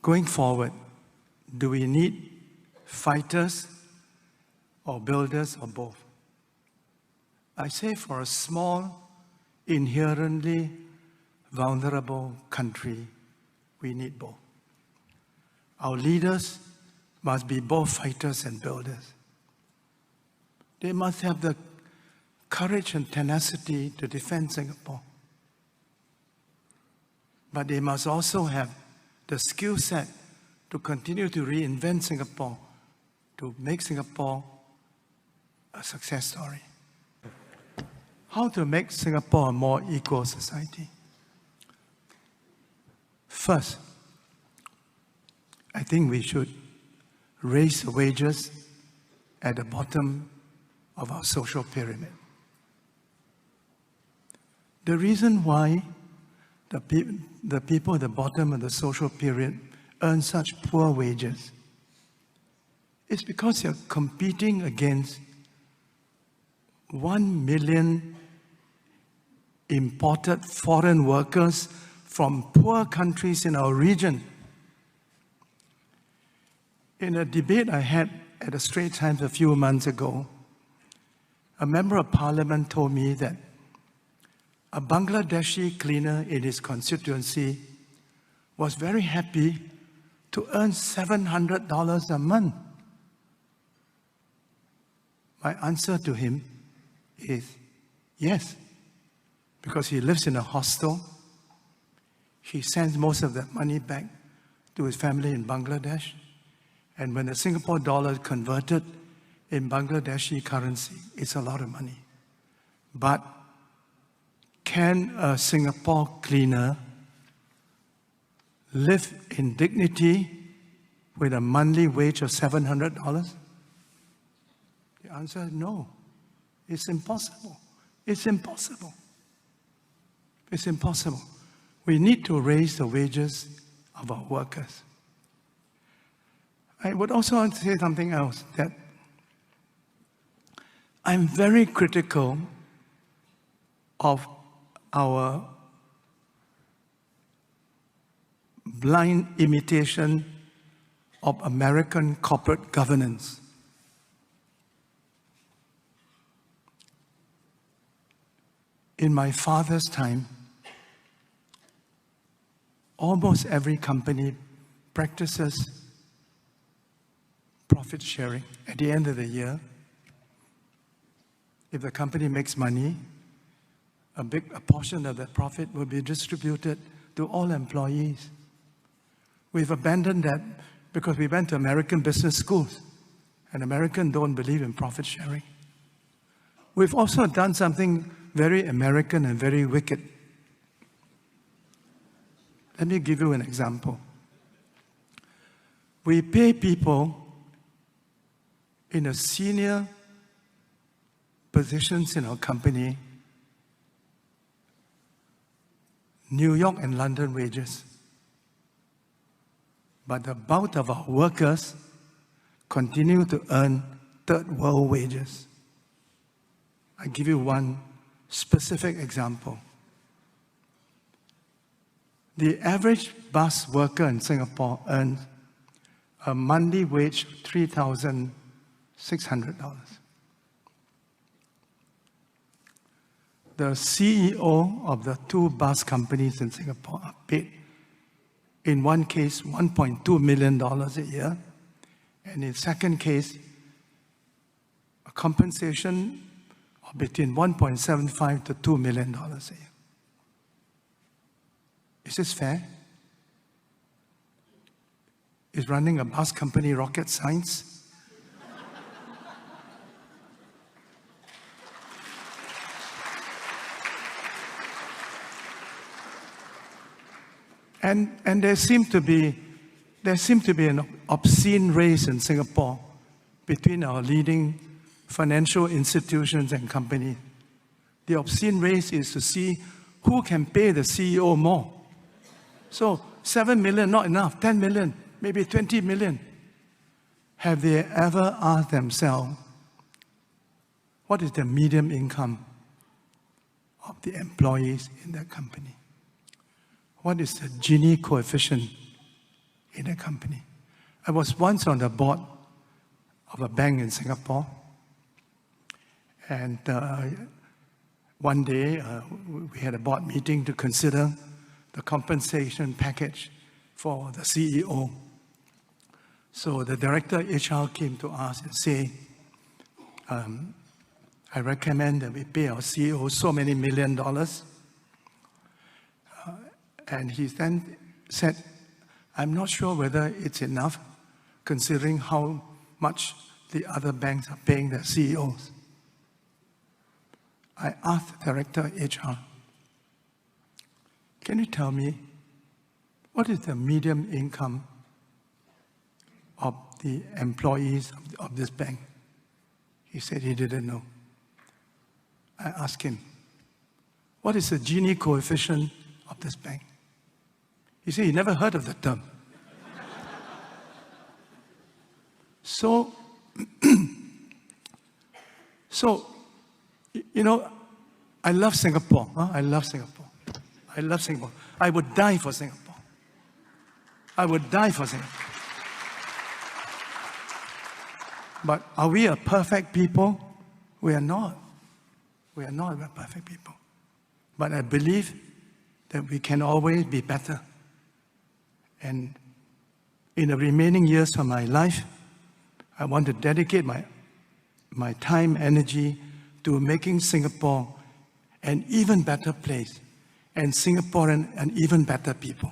Going forward, do we need fighters or builders or both? I say for a small, inherently vulnerable country, we need both. Our leaders must be both fighters and builders. They must have the courage and tenacity to defend Singapore. But they must also have the skill set to continue to reinvent Singapore, to make Singapore a success story. How to make Singapore a more equal society? First, I think we should raise the wages at the bottom of our social pyramid. The reason why the people at the bottom of the social pyramid earn such poor wages is because you're competing against 1 million imported foreign workers from poor countries in our region. In a debate I had at the Straits Times a few months ago, a member of parliament told me that a Bangladeshi cleaner in his constituency was very happy to earn $700 a month. My answer to him is yes, because he lives in a hostel. He sends most of that money back to his family in Bangladesh. And when the Singapore dollar is converted in Bangladeshi currency, it's a lot of money. But can a Singapore cleaner live in dignity with a monthly wage of $700? The answer is no. It's impossible. It's impossible. It's impossible. We need to raise the wages of our workers. I would also like to say something else, that I'm very critical of our blind imitation of American corporate governance. In my father's time, almost every company practices profit sharing. At the end of the year, if the company makes money, a portion of that profit will be distributed to all employees. We've abandoned that because we went to American business schools, and Americans don't believe in profit sharing. We've also done something very American and very wicked. Let me give you an example. We pay people in a senior positions in our company New York and London wages. But the bulk of our workers continue to earn third world wages. I give you one specific example. The average bus worker in Singapore earns a monthly wage of $3,600. The CEO of the 2 bus companies in Singapore are paid, in one case, $1.2 million a year, and in second case, a compensation of between $1.75 to $2 million a year. Is this fair? Is running a bus company rocket science? And there seems to be an obscene race in Singapore between our leading financial institutions and companies. The obscene race is to see who can pay the CEO more. So 7 million, not enough, 10 million, maybe 20 million. Have they ever asked themselves, what is the median income of the employees in that company? What is the Gini coefficient in a company. I was once on the board of a bank in Singapore, and one day we had a board meeting to consider the compensation package for the CEO. So the director HR came to us and say, I recommend that we pay our CEO so many $1 million. And he then said, I'm not sure whether it's enough considering how much the other banks are paying their CEOs. I asked the director HR, can you tell me what is the median income of the employees of this bank? He said he didn't know. I asked him, what is the Gini coefficient of this bank? He said he never heard of the term. So, you know, I love Singapore. I love Singapore. I love Singapore. I would die for Singapore. I would die for Singapore. But are we a perfect people? We are not. We are not a perfect people. But I believe that we can always be better. And in the remaining years of my life, I want to dedicate my time, energy to making Singapore an even better place and Singaporean an even better people.